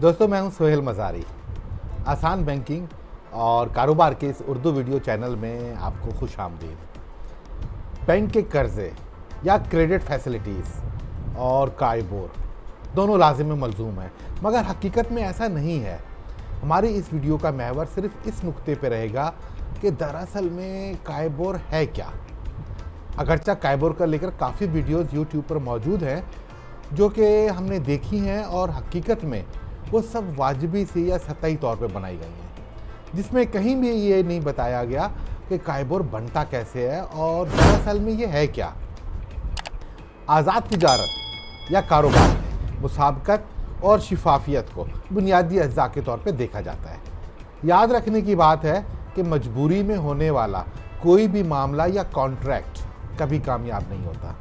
दोस्तों, मैं हूं सोहेल मज़ारी। आसान बैंकिंग और कारोबार के इस उर्दू वीडियो चैनल में आपको खुश आमदीद। बैंक के कर्ज़े या क्रेडिट फैसिलिटीज़ और कायबोर दोनों लाजिम मलजूम हैं, मगर हकीकत में ऐसा नहीं है। हमारी इस वीडियो का महवर सिर्फ इस नुक्ते पे रहेगा कि दरअसल में कायबोर है क्या। अगरचा कायबोर का लेकर काफ़ी वीडियोज़ यूट्यूब पर मौजूद हैं जो कि हमने देखी हैं और हकीकत में वो सब वाजिबी सी या सतही तौर पे बनाई गई हैं, जिसमें कहीं भी ये नहीं बताया गया कि कायबोर बनता कैसे है और दरअसल में ये है क्या। आज़ाद तिजारत या कारोबार में मुसाबकत और शिफाफियत को बुनियादी अज्जा के तौर पे देखा जाता है। याद रखने की बात है कि मजबूरी में होने वाला कोई भी मामला या कॉन्ट्रैक्ट कभी कामयाब नहीं होता,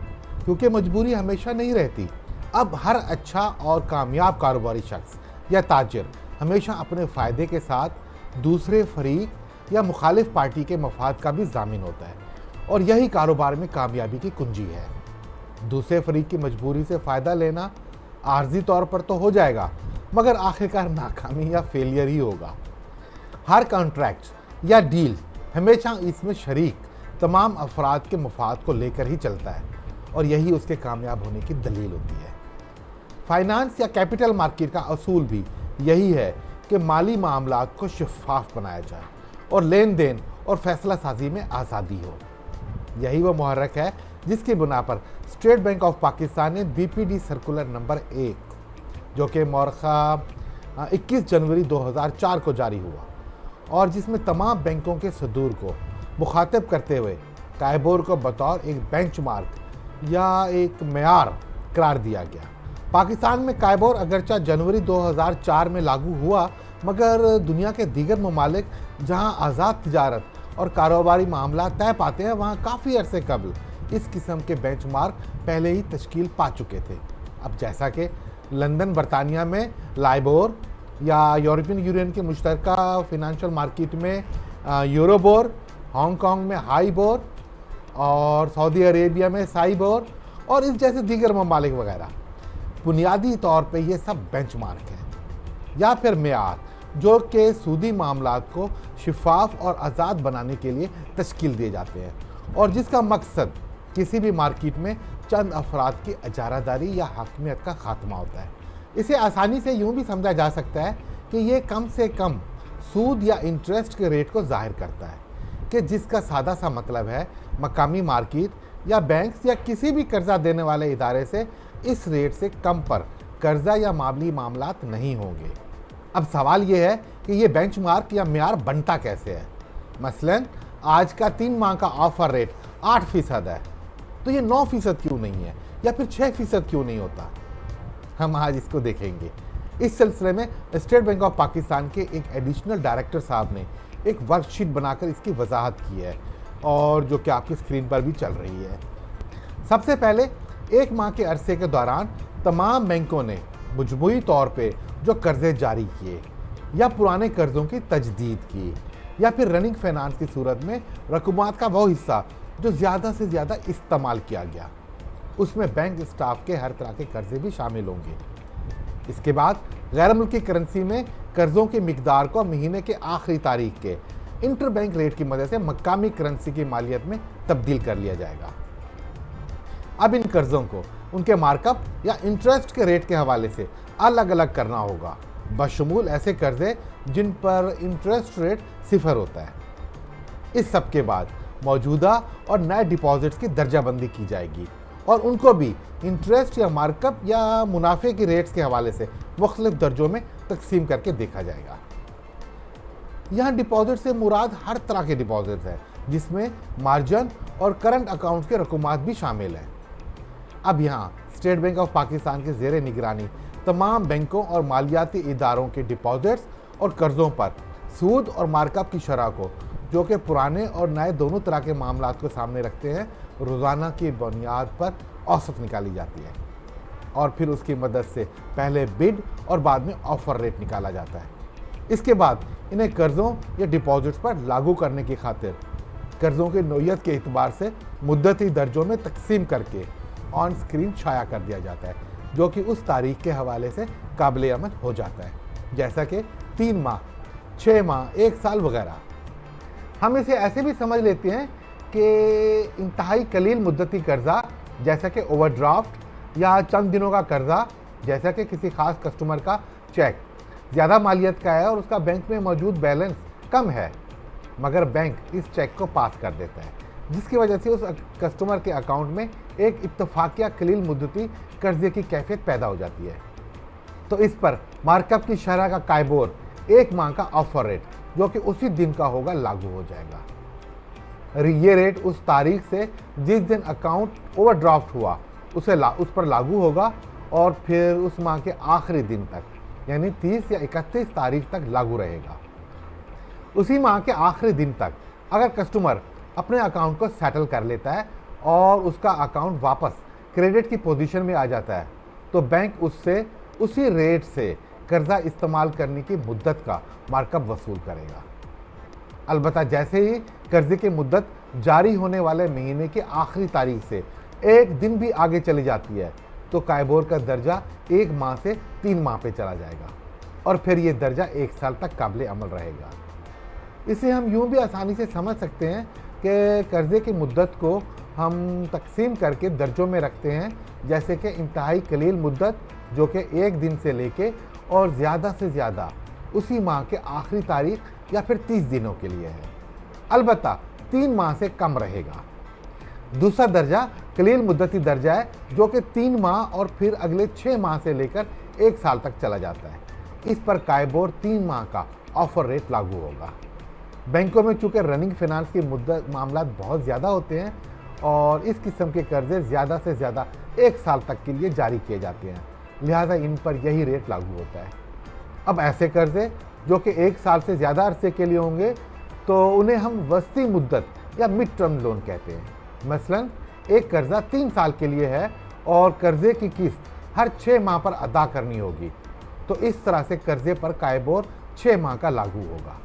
क्योंकि मजबूरी हमेशा नहीं रहती। अब हर अच्छा और कामयाब कारोबारी शख्स या ताजिर हमेशा अपने फ़ायदे के साथ दूसरे फरीक या मुखालिफ पार्टी के मफाद का भी ज़ामिन होता है, और यही कारोबार में कामयाबी की कुंजी है। दूसरे फरीक की मजबूरी से फ़ायदा लेना आर्जी तौर पर तो हो जाएगा, मगर आखिरकार नाकामी या फेलियर ही होगा। हर कॉन्ट्रैक्ट या डील हमेशा इसमें शरीक तमाम अफराद के मफाद को लेकर ही चलता है, और यही उसके कामयाब होने की दलील होती है। फाइनेंस या कैपिटल मार्केट का असूल भी यही है कि माली मामलात को शफाफ बनाया जाए और लेन देन और फैसला साजी में आज़ादी हो। यही वो मुहर्रक है जिसकी बुना पर स्टेट बैंक ऑफ पाकिस्तान ने BPD सर्कुलर नंबर 1, जो कि मौरखा 21 जनवरी 2004 को जारी हुआ, और जिसमें तमाम बैंकों के सदूर को मुखातिब करते हुए कायबोर को बतौर एक बेंचमार्क या एक मेयार करार दिया गया। पाकिस्तान में कायबोर अगरचा जनवरी 2004 में लागू हुआ, मगर दुनिया के दीगर ममालिक जहां आज़ाद तिजारत और कारोबारी मामला तय पाते हैं, वहां काफ़ी अरसे कबल इस किस्म के बेंचमार्क पहले ही तश्कील पा चुके थे। अब जैसा कि लंदन बरतानिया में लाइबोर या यूरोपियन यूनियन के मुश्तरका फिनंशियल मार्केट में यूरोबोर, हांगकांग में हाईबोर और सऊदी अरेबिया में साइबोर और इस जैसे दीगर ममालिक वगैरह, बुनियादी तौर पे ये सब बेंचमार्क हैं या फिर मेयार, जो कि सूदी मामलात को शिफाफ और आज़ाद बनाने के लिए तश्कील दिए जाते हैं, और जिसका मकसद किसी भी मार्केट में चंद अफराद की इजारादारी या हाकिमियत का खात्मा होता है। इसे आसानी से यूँ भी समझा जा सकता है कि ये कम से कम सूद या इंटरेस्ट के रेट को जाहिर करता है, कि जिसका सादा सा मतलब है मकामी मार्केट या बैंक्स या किसी भी कर्जा देने वाले इदारे से इस रेट से कम पर कर्जा या मामली मामलात नहीं होंगे। अब सवाल ये है कि ये बेंचमार्क या मेयार बनता कैसे है। मसलन आज का 3 माह का ऑफर रेट 8% है, तो ये 9% क्यों नहीं है, या फिर 6% क्यों नहीं होता। हम आज इसको देखेंगे। इस सिलसिले में स्टेट बैंक ऑफ पाकिस्तान के एक एडिशनल डायरेक्टर साहब ने एक वर्कशीट बनाकर इसकी वजाहत की है, और जो कि आपकी स्क्रीन पर भी चल रही है। सबसे पहले 1 माह के अरसे के दौरान तमाम बैंकों ने मजमूई तौर पे जो कर्जे जारी किए या पुराने कर्जों की तजदीद की, या फिर रनिंग फाइनेंस की सूरत में रकूमात का वो हिस्सा जो ज़्यादा से ज़्यादा इस्तेमाल किया गया, उसमें बैंक स्टाफ के हर तरह के कर्जे भी शामिल होंगे। इसके बाद गैर मुल्की करेंसी में कर्जों की मिकदार को महीने के आखिरी तारीख के इंटर बैंक रेट की मदद से मकामी करेंसी की मालियत में तब्दील कर लिया जाएगा। अब इन कर्जों को उनके मार्कअप या इंटरेस्ट के रेट के हवाले से अलग अलग करना होगा, बशमूल ऐसे कर्जे जिन पर इंटरेस्ट रेट 0 होता है। इस सब के बाद मौजूदा और नए डिपॉजिट्स की दर्जाबंदी की जाएगी, और उनको भी इंटरेस्ट या मार्कअप या मुनाफे की रेट्स के हवाले से मुख्तलिफ दर्जों में तकसीम करके देखा जाएगा। यहाँ डिपॉजिट से मुराद हर तरह के डिपॉजिट्स हैं, जिसमें मार्जिन और करंट अकाउंट्स के रकूमात भी शामिल हैं। अब यहाँ स्टेट बैंक ऑफ पाकिस्तान के ज़ेरे निगरानी तमाम बैंकों और मालियाती इदारों के डिपॉजिट्स और कर्ज़ों पर सूद और मार्कअप की शरह को, जो कि पुराने और नए दोनों तरह के मामलात को सामने रखते हैं, रोज़ाना की बुनियाद पर औसत निकाली जाती है, और फिर उसकी मदद से पहले बिड और बाद में ऑफ़र रेट निकाला जाता है। इसके बाद इन्हें कर्ज़ों या डिपॉजिट्स पर लागू करने की खातिर कर्ज़ों की नौइयत के एतबार से मुद्दती दर्जों में तकसीम करके ऑन स्क्रीन शाया कर दिया जाता है, जो कि उस तारीख के हवाले से काबिल अमल हो जाता है। जैसा कि 3 माह, 6 माह, 1 साल वगैरह। हम इसे ऐसे भी समझ लेते हैं कि इंतहाई कलील मुद्दती कर्जा जैसा कि ओवरड्राफ्ट या चंद दिनों का कर्जा जैसा कि किसी खास कस्टमर का चेक ज़्यादा मालियत का है और उसका बैंक में मौजूद बैलेंस कम है, मगर बैंक इस चेक को पास कर देता है, जिसकी वजह से उस कस्टमर के अकाउंट में एक इत्तफाकिया कलील मुद्दती कर्जे की कैफियत पैदा हो जाती है। तो इस पर मार्कअप की शरह का कायबोर 1 माह का ऑफर रेट जो कि उसी दिन का होगा लागू हो जाएगा। ये रेट उस तारीख से जिस दिन अकाउंट ओवरड्राफ्ट हुआ उस पर लागू होगा और फिर उस माह के आखिरी दिन तक यानी 30 या 31 तारीख तक लागू रहेगा। उसी माह के आखिरी दिन तक अगर कस्टमर अपने अकाउंट को सेटल कर लेता है और उसका अकाउंट वापस क्रेडिट की पोजीशन में आ जाता है तो बैंक उससे उसी रेट से कर्जा इस्तेमाल करने की मुद्दत का मार्कअप वसूल करेगा। अलबत्ता जैसे ही कर्जे की मुद्दत जारी होने वाले महीने की आखिरी तारीख से 1 दिन भी आगे चली जाती है तो कायबोर का दर्जा 1 माह से 3 माह पे चला जाएगा और फिर ये दर्जा 1 साल तक काबिल अमल रहेगा। इसे हम यूँ भी आसानी से समझ सकते हैं कि कर्जे की मुद्दत को हम तकसीम करके दर्जों में रखते हैं, जैसे कि इंतहाई कलील मुद्दत जो कि 1 दिन से लेके और ज़्यादा से ज़्यादा उसी माह के आखिरी तारीख या फिर 30 दिनों के लिए है, अलबत्ता 3 माह से कम रहेगा। दूसरा दर्जा कलील मुद्दती दर्जा है जो कि 3 माह और फिर अगले 6 माह से लेकर 1 साल तक चला जाता है। इस पर कायबोर 3 माह का ऑफर रेट लागू होगा। बैंकों में चूँकि रनिंग फाइनेंस की मुद्दत मामला बहुत ज़्यादा होते हैं और इस किस्म के कर्जे ज़्यादा से ज़्यादा 1 साल तक के लिए जारी किए जाते हैं, लिहाजा इन पर यही रेट लागू होता है। अब ऐसे कर्जे जो कि 1 साल से ज़्यादा अरसे के लिए होंगे तो उन्हें हम वस्ती मुद्दत या मिड टर्म लोन कहते हैं। मसलन एक कर्जा 3 साल के लिए है और कर्जे की किस्त हर 6 माह पर अदा करनी होगी, तो इस तरह से कर्जे पर कायबोर 6 माह का लागू होगा।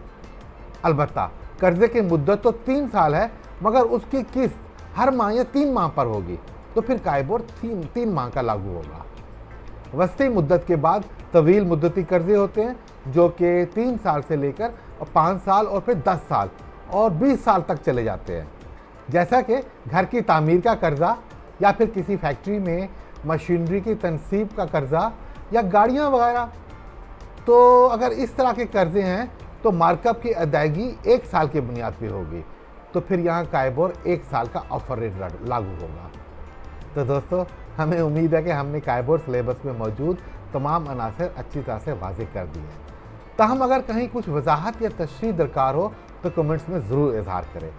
अलबत्ता कर्जे की मुद्दत तो 3 साल है मगर उसकी किस्त हर माह या 3 माह पर होगी, तो फिर कायबोर 3 माह का लागू होगा। वस्ती मुद्दत के बाद तवील मुद्दती कर्जे होते हैं जो कि 3 साल से लेकर 5 साल और फिर 10 साल और 20 साल तक चले जाते हैं, जैसा कि घर की तामीर का कर्जा या फिर किसी फैक्ट्री में मशीनरी की तनसीब का कर्जा या गाड़ियां वगैरह। तो अगर इस तरह के कर्जे हैं तो मार्कअप की अदायगी 1 साल की बुनियाद पर होगी, तो फिर यहाँ कायबोर 1 साल का ऑफर रेट लागू होगा। तो दोस्तों, हमें उम्मीद है कि हमने कायबोर सिलेबस में मौजूद तमाम अनासर अच्छी तरह से वाज़ेह कर दिए हैं। ताहम अगर कहीं कुछ वजाहत या तशरीह दरकार हो तो कमेंट्स में ज़रूर इजहार करें,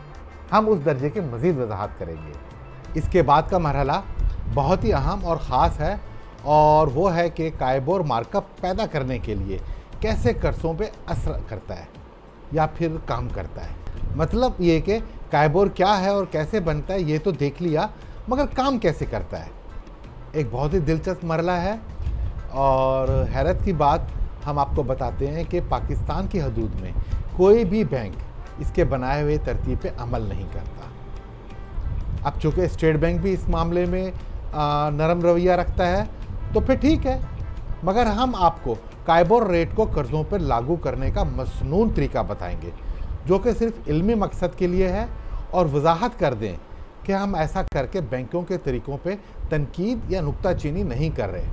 हम उस दर्जे की मज़ीद वजाहत करेंगे। इसके बाद का मरहला बहुत ही अहम और ख़ास है और वो है कि कायबोर मार्कअप पैदा करने के लिए कैसे कर्जों पे असर करता है या फिर काम करता है। मतलब ये कि कायबोर क्या है और कैसे बनता है ये तो देख लिया, मगर काम कैसे करता है एक बहुत ही दिलचस्प मरहला है। और हैरत की बात हम आपको बताते हैं कि पाकिस्तान की हदूद में कोई भी बैंक इसके बनाए हुए तरतीब पे अमल नहीं करता। अब चूँकि स्टेट बैंक भी इस मामले में नरम रवैया रखता है तो फिर ठीक है, मगर हम आपको कायबोर रेट को कर्ज़ों पर लागू करने का मसनून तरीका बताएंगे जो कि सिर्फ इल्मी मकसद के लिए है और वजाहत कर दें कि हम ऐसा करके बैंकों के तरीक़ों पे तनकीद या नुक्ताचीनी नहीं कर रहे।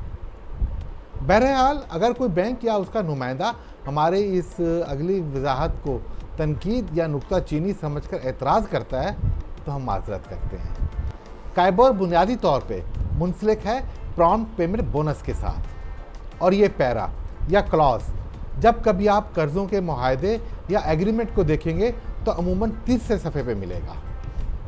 बहरहाल अगर कोई बैंक या उसका नुमाइंदा हमारे इस अगली वजाहत को तनकीद या नुक्ताचीनी समझकर एतराज़ करता है तो हम माजरत करते हैं। कायबोर बुनियादी तौर पे मुंसलिक है प्रॉम्प्ट पेमेंट बोनस के साथ, और ये पैरा या क्लॉज जब कभी आप कर्ज़ों के मुआहदे या एग्रीमेंट को देखेंगे तो अमूमन 30 सफ़े पे मिलेगा।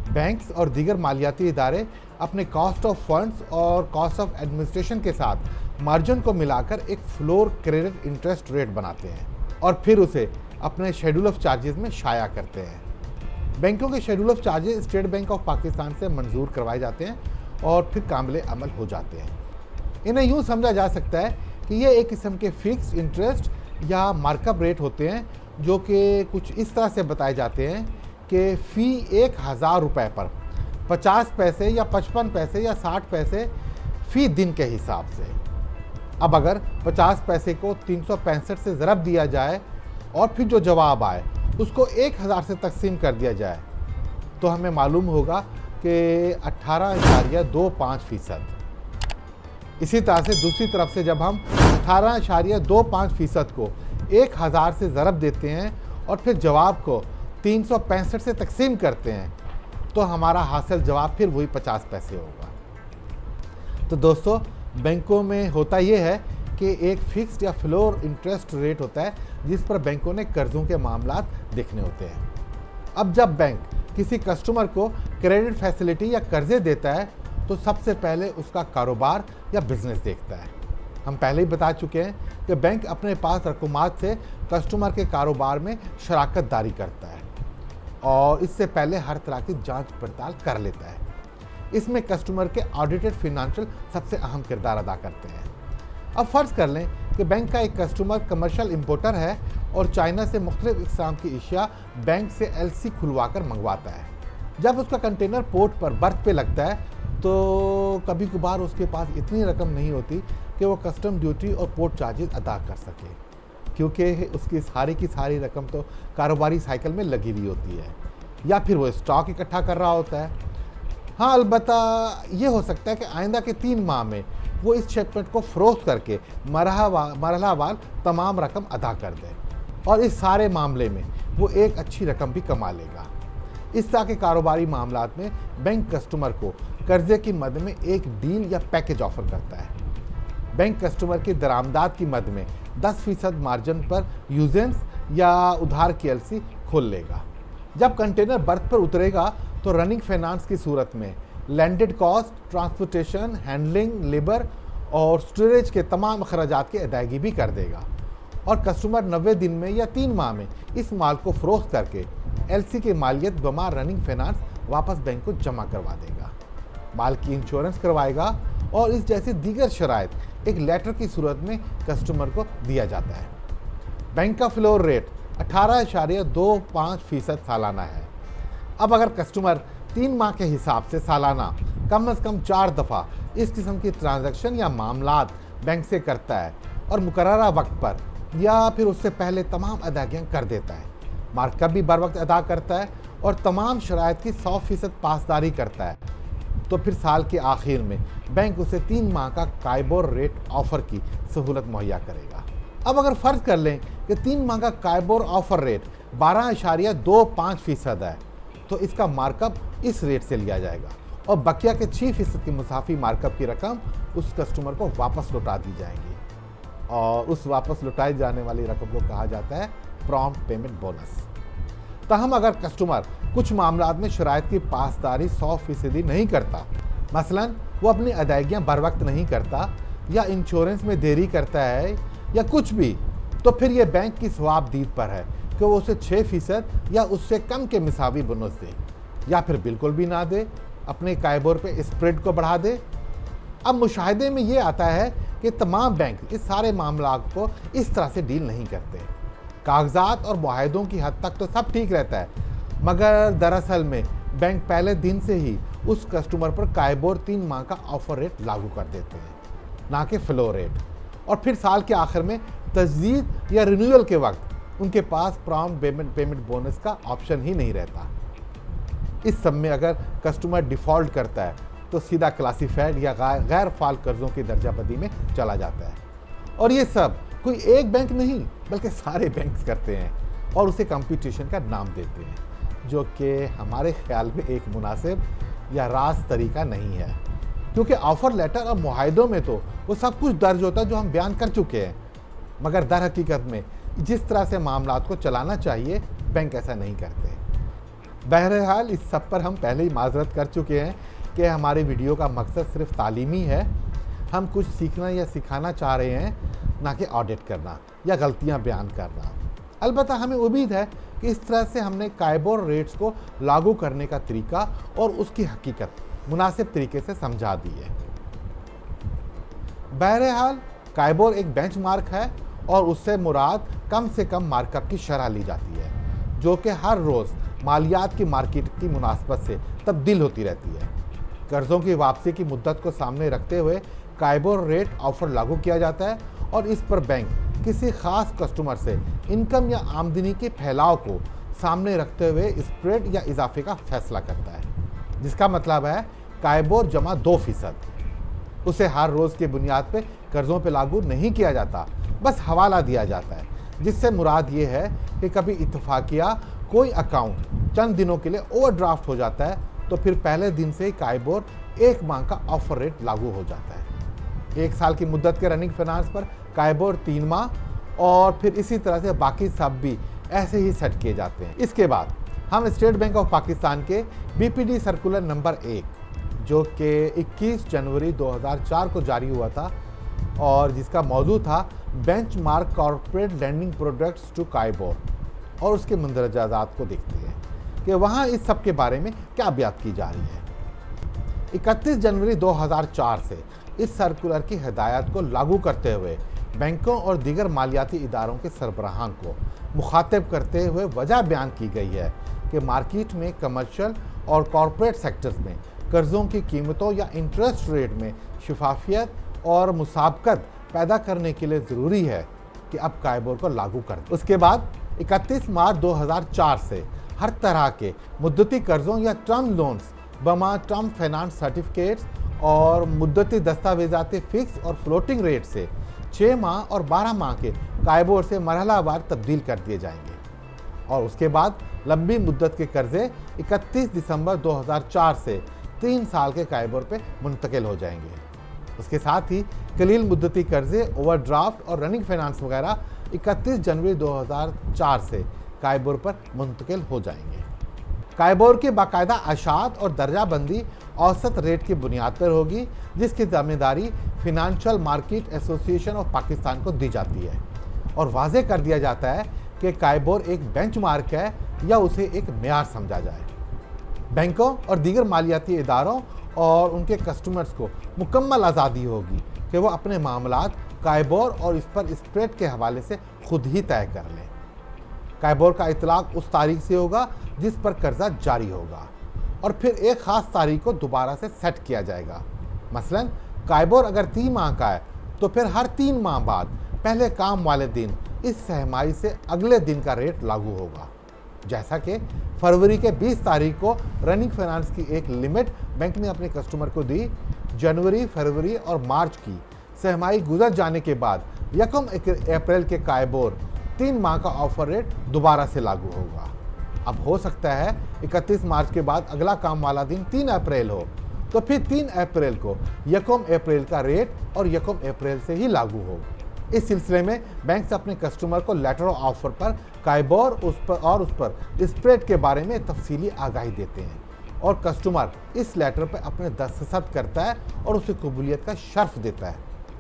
बैंक्स और दीगर मालियाती इदारे अपने कॉस्ट ऑफ फंड्स और कॉस्ट ऑफ एडमिनिस्ट्रेशन के साथ मार्जिन को मिलाकर एक फ्लोर क्रेडिट इंटरेस्ट रेट बनाते हैं और फिर उसे अपने शेड्यूल ऑफ चार्जेस में शाया करते हैं। बैंकों के schedule of charges state bank of Pakistan से मंजूर करवाए जाते हैं और फिर काबिल अमल हो जाते हैं। इन्हें यूँ समझा जा सकता है कि ये एक किस्म के फिक्स इंटरेस्ट या मार्कअप रेट होते हैं जो कि कुछ इस तरह से बताए जाते हैं कि फ़ी 1000 रुपये पर 50 पैसे या 55 पैसे या 60 पैसे फ़ी दिन के हिसाब से। अब अगर 50 पैसे को 365 से ज़रब दिया जाए और फिर जो जवाब आए उसको 1000 से तकसीम कर दिया जाए तो हमें मालूम होगा कि 18.25%। इसी तरह से दूसरी तरफ से जब हम 18.25% को 1000 से ज़रब देते हैं और फिर जवाब को 365 से तकसीम करते हैं तो हमारा हासिल जवाब फिर वही 50 पैसे होगा। तो दोस्तों, बैंकों में होता ये है कि एक फिक्स्ड या फ्लोर इंटरेस्ट रेट होता है जिस पर बैंकों ने कर्ज़ों के मामलात देखने होते हैं। अब जब बैंक किसी कस्टमर को क्रेडिट फैसिलिटी या कर्जे देता है तो सबसे पहले उसका कारोबार या बिजनेस देखता है। हम पहले ही बता चुके हैं कि बैंक अपने पास रकूमात से कस्टमर के कारोबार में शराकत दारी करता है और इससे पहले हर तरह की जांच पड़ताल कर लेता है। इसमें कस्टमर के ऑडिटेड फिनेंशियल सबसे अहम किरदार अदा करते हैं। अब फ़र्ज़ कर लें कि बैंक का एक कस्टमर कमर्शियल इंपोर्टर है और चाइना से मुख्तलिफ इक़साम की अशिया बैंक से LC खुलवा कर मंगवाता है। जब उसका कंटेनर पोर्ट पर बर्थ पे लगता है तो कभी कभार उसके पास इतनी रकम नहीं होती कि वो कस्टम ड्यूटी और पोर्ट चार्जेस अदा कर सके, क्योंकि उसकी सारी की सारी रकम तो कारोबारी साइकिल में लगी हुई होती है या फिर वो स्टॉक इकट्ठा कर रहा होता है। हाँ, अलबत्ता ये हो सकता है कि आइंदा के 3 माह में वो इस शिपमेंट को फ़रोख्त करके मरहलावार तमाम रकम अदा कर दे और इस सारे मामले में वो एक अच्छी रकम भी कमा लेगा। इस तरह के कारोबारी मामलात में बैंक कस्टमर को कर्जे की मद में एक डील या पैकेज ऑफर करता है। बैंक कस्टमर की दरामदाद की मद में 10% मार्जिन पर यूजेंस या उधार की LC खोल लेगा। जब कंटेनर बर्थ पर उतरेगा तो रनिंग फाइनेंस की सूरत में landed cost, transportation, handling, labour और स्टोरेज के तमाम अखराजात की अदायगी भी कर देगा और कस्टमर 90 दिन में या 3 माह में इस माल को फ़रोख्त करके LC की मालियत बमा रनिंग फाइनेंस वापस बैंक को जमा करवा देगा, माल की इंश्योरेंस करवाएगा और इस जैसी दीगर शराइत एक लेटर की सूरत में कस्टमर को दिया जाता है। बैंक का फ्लोर रेट 18.25% सालाना है। अब अगर कस्टमर 3 माह के हिसाब से सालाना कम से कम 4 दफ़ा इस किस्म की ट्रांजैक्शन या मामलात बैंक से करता है और मुकर्ररा वक्त पर या फिर उससे पहले तमाम अदायगियाँ कर देता है, मार्कअप भी बर वक्त अदा करता है और तमाम शराइत की 100% पासदारी करता है, तो फिर साल के आखिर में बैंक उसे 3 माह का काइबोर रेट ऑफ़र की सहूलत मुहैया करेगा। अब अगर फ़र्ज़ कर लें कि 3 माह का काइबोर ऑफ़र रेट 12.25% है तो इसका मार्कअप इस रेट से लिया जाएगा और बकिया के 6% की मुसाफी मार्कअप की रकम उस कस्टमर को वापस लौटा दी जाएगी और उस वापस लौटाई जाने वाली रकम को कहा जाता है प्रॉम्प्ट पेमेंट बोनस। तहम अगर कस्टमर कुछ मामलात में शराइत की पासदारी 100% नहीं करता, मसलन वो अपनी अदायगियाँ बर वक्त नहीं करता या इंश्योरेंस में देरी करता है या कुछ भी, तो फिर ये बैंक की सवाबदीद पर है कि वो उसे 6% या उससे कम के मिसावी बोनस दे या फिर बिल्कुल भी ना दे, अपने काइबोर पे स्प्रेड को बढ़ा दे। अब मुशाहिदे में ये आता है कि तमाम बैंक इस सारे मामला को इस तरह से डील नहीं करते। कागजात और मुआहदों की हद तक तो सब ठीक रहता है, मगर दरअसल में बैंक पहले दिन से ही उस कस्टमर पर काइबोर 3 माह का ऑफर रेट लागू कर देते हैं, ना कि फ्लो रेट, और फिर साल के आखिर में तजदीद या रिन्यूअल के वक्त उनके पास प्रॉम्प्ट पेमेंट बोनस का ऑप्शन ही नहीं रहता। इस सब में अगर कस्टमर डिफ़ॉल्ट करता है तो सीधा क्लासीफाइड या गैर फाल कर्ज़ों की दर्जाबंदी में चला जाता है, और ये सब कोई एक बैंक नहीं बल्कि सारे बैंक करते हैं और उसे कंपटीशन का नाम देते हैं, जो कि हमारे ख्याल में एक मुनासिब या रास्त तरीका नहीं है, क्योंकि ऑफ़र लेटर और मुआहदों में तो वो सब कुछ दर्ज होता है जो हम बयान कर चुके हैं, मगर दर हकीकत में जिस तरह से मामलात को चलाना चाहिए बैंक ऐसा नहीं करते। बहरहाल इस सब पर हम पहले ही माजरत कर चुके हैं कि हमारे वीडियो का मकसद सिर्फ तालीमी है। हम कुछ सीखना या सिखाना चाह रहे हैं, ना कि ऑडिट करना या गलतियां बयान करना। अलबत्ता हमें उम्मीद है कि इस तरह से हमने काइबोर रेट्स को लागू करने का तरीका और उसकी हकीकत मुनासिब तरीके से समझा दी है। बहरहाल काइबोर एक बेंचमार्क है और उससे मुराद कम से कम मार्कअप की शरह ली जाती है, जो कि हर रोज़ मालियात की मार्केट की मुनासबत से तब्दील होती रहती है। कर्ज़ों की वापसी की मुद्दत को सामने रखते हुए काइबोर रेट ऑफर लागू किया जाता है और इस पर बैंक किसी खास कस्टमर से इनकम या आमदनी के फैलाव को सामने रखते हुए स्प्रेड या इजाफे का फैसला करता है, जिसका मतलब है काइबोर जमा 2%। उसे हर रोज़ की बुनियाद पे कर्जों पे लागू नहीं किया जाता, बस हवाला दिया जाता है, जिससे मुराद ये है कि कभी इत्तफाकिया कोई अकाउंट चंद दिनों के लिए ओवरड्राफ्ट हो जाता है तो फिर पहले दिन से ही काइबोर 1 माह का ऑफर रेट लागू हो जाता है। 1 साल की मुद्दत के रनिंग फाइनेंस पर काइबोर 3 माह और फिर इसी तरह से बाकी सब भी ऐसे ही सेट किए जाते हैं। इसके बाद हम स्टेट बैंक ऑफ पाकिस्तान के BPD सर्कुलर नंबर 1 जो कि 21 जनवरी 2004 को जारी हुआ था और जिसका मौजू था benchmark corporate lending products to KIBOR, और उसके मंदरजात को देखते हैं कि वहाँ इस सब के बारे में क्या बात की जा रही है। 31 जनवरी 2004 से इस सर्कुलर की हिदायत को लागू करते हुए बैंकों और दीगर मालियाती इदारों के सरबराहान को मुखातिब करते हुए वजह बयान की गई है कि मार्केट में कमर्शियल और कॉरपोरेट सेक्टर्स में कर्ज़ों की कीमतों या इंटरेस्ट रेट में शफाफियत और मुसाबकत पैदा करने के लिए ज़रूरी है कि अब काइबोर को लागू कर दें। उसके बाद 31 मार्च 2004 से हर तरह के मुद्दती कर्ज़ों या टर्म लोन्स बमा टर्म फाइनेंस सर्टिफिकेट्स और मुद्दती दस्तावेज़ाती फिक्स और फ्लोटिंग रेट से 6 माह और 12 माह के काइबोर से मरहलावार तब्दील कर दिए जाएंगे और उसके बाद लंबी मुद्दत के कर्जे 31 दिसंबर 2004 से 3 साल के काइबोर पे मुंतकिल हो जाएंगे। उसके साथ ही कलील मुद्दती कर्जे, ओवरड्राफ्ट और रनिंग फाइनेंस वगैरह 31 जनवरी 2004 से काइबोर पर मुंतकिल हो जाएंगे। काइबोर की बाकायदा अशात और दर्जाबंदी औसत रेट की बुनियाद पर होगी, जिसकी जिम्मेदारी financial market association of Pakistan को दी जाती है और वाजे कर दिया जाता है कि काइबोर एक बेंचमार्क है या उसे एक मेयार समझा जाए। बैंकों और दीगर मालियाती इदारों और उनके कस्टमर्स को मुकम्मल आज़ादी होगी कि वो अपने मामलात काइबोर और इस पर स्प्रेड के हवाले से खुद ही तय कर लें। काइबोर का इतलाक उस तारीख से होगा जिस पर कर्जा जारी होगा और फिर एक ख़ास तारीख को दोबारा से सेट किया जाएगा। मसलन काइबोर अगर 3 माह का है तो फिर हर 3 माह बाद पहले काम वाले दिन इस सहमाई से अगले दिन का रेट लागू होगा। जैसा कि फरवरी के 20 तारीख को रनिंग फाइनेंस की एक लिमिट बैंक ने अपने कस्टमर को दी, जनवरी, फरवरी और मार्च की सहमाई गुजर जाने के बाद 1 अप्रैल के काइबोर 3 माह का ऑफर रेट दोबारा से लागू होगा। अब हो सकता है 31 मार्च के बाद अगला काम वाला दिन 3 अप्रैल हो तो फिर 3 अप्रैल को 1 अप्रैल का रेट और 1 अप्रैल से ही लागू हो। इस सिलसिले में बैंक अपने कस्टमर को लेटर ऑफ ऑफर पर काइबोर उस पर स्प्रेड के बारे में तफसीली आगाही देते हैं और कस्टमर इस लेटर पर अपने दस्तखत करता है और उसे कबूलियत का शर्फ देता है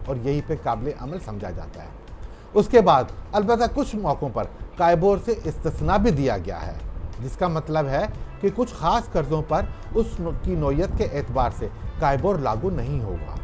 और यही पे काबिल अमल समझा जाता है। उसके बाद अलबत्ता कुछ मौक़ों पर काइबोर से इस्तिस्ना भी दिया गया है, जिसका मतलब है कि कुछ ख़ास कर्ज़ों पर उसकी नौयत के एतबार से काइबोर लागू नहीं होगा।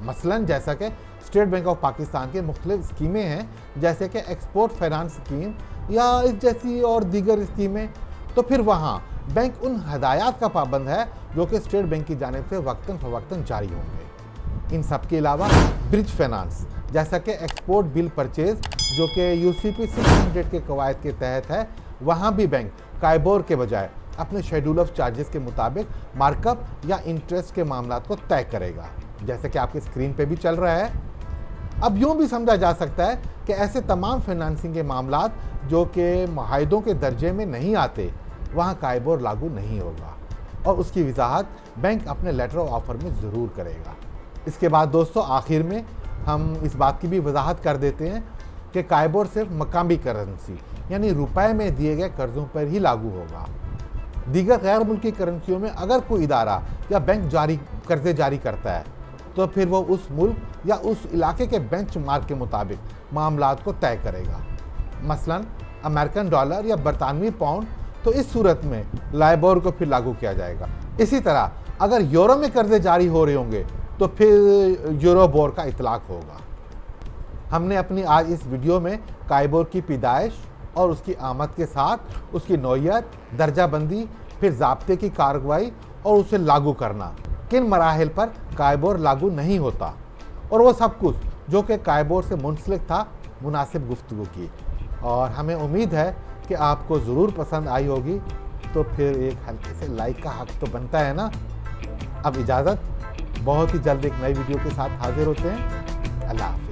मसलन जैसा कि स्टेट बैंक ऑफ पाकिस्तान के मुख्तलिफ स्कीमें हैं, जैसे कि एक्सपोर्ट फाइनेंस स्कीम या इस जैसी और दीगर स्कीमें, तो फिर वहाँ बैंक उन हदायत का पाबंद है जो कि स्टेट बैंक की जानिब से वक्तन फ़वक्तन जारी होंगे। इन सब के अलावा ब्रिज फाइनेंस जैसा कि एक्सपोर्ट बिल परचेज जो कि UCP 600 के कवायद के तहत है, वहाँ भी बैंक काइबोर के बजाय अपने शेड्यूल ऑफ चार्जेस के मुताबिक मार्कअप या इंटरेस्ट के मामला को तय करेगा, जैसे कि आपकी स्क्रीन पे भी चल रहा है। अब यूँ भी समझा जा सकता है कि ऐसे तमाम फाइनेंसिंग के मामला जो कि मुआहदों के दर्जे में नहीं आते, वहाँ काइबोर लागू नहीं होगा और उसकी वजाहत बैंक अपने लेटर ऑफ ऑफर में ज़रूर करेगा। इसके बाद दोस्तों आखिर में हम इस बात की भी वजाहत कर देते हैं कि काइबोर सिर्फ मकामी करेंसी यानी रुपए में दिए गए कर्ज़ों पर ही लागू होगा। दीगर गैर मुल्की करेंसियों में अगर कोई इदारा या बैंक कर्ज़े जारी करता है तो फिर वो उस मुल्क या उस इलाके के बेंचमार्क के मुताबिक मामलात को तय करेगा। मसलन अमेरिकन डॉलर या बरतानवी पाउंड, तो इस सूरत में लाइबोर को फिर लागू किया जाएगा। इसी तरह अगर यूरो में कर्जे जारी हो रहे होंगे तो फिर यूरोबोर का इतलाक होगा। हमने अपनी आज इस वीडियो में काइबोर की पैदाइश और उसकी आमद के साथ उसकी नौयत, दर्जाबंदी, फिर ज़ाब्ते की कार्रवाई और उसे लागू करना, किन मराहिल पर काइबोर लागू नहीं होता और वो सब कुछ जो कि कायबोर्ड से मुंसलिक था, मुनासिब गुफ्तगू की। और हमें उम्मीद है कि आपको ज़रूर पसंद आई होगी। तो फिर एक हल्के से लाइक का हक तो बनता है ना। अब इजाज़त, बहुत ही जल्द एक नई वीडियो के साथ हाजिर होते हैं। अल्लाह हाफ़िज़।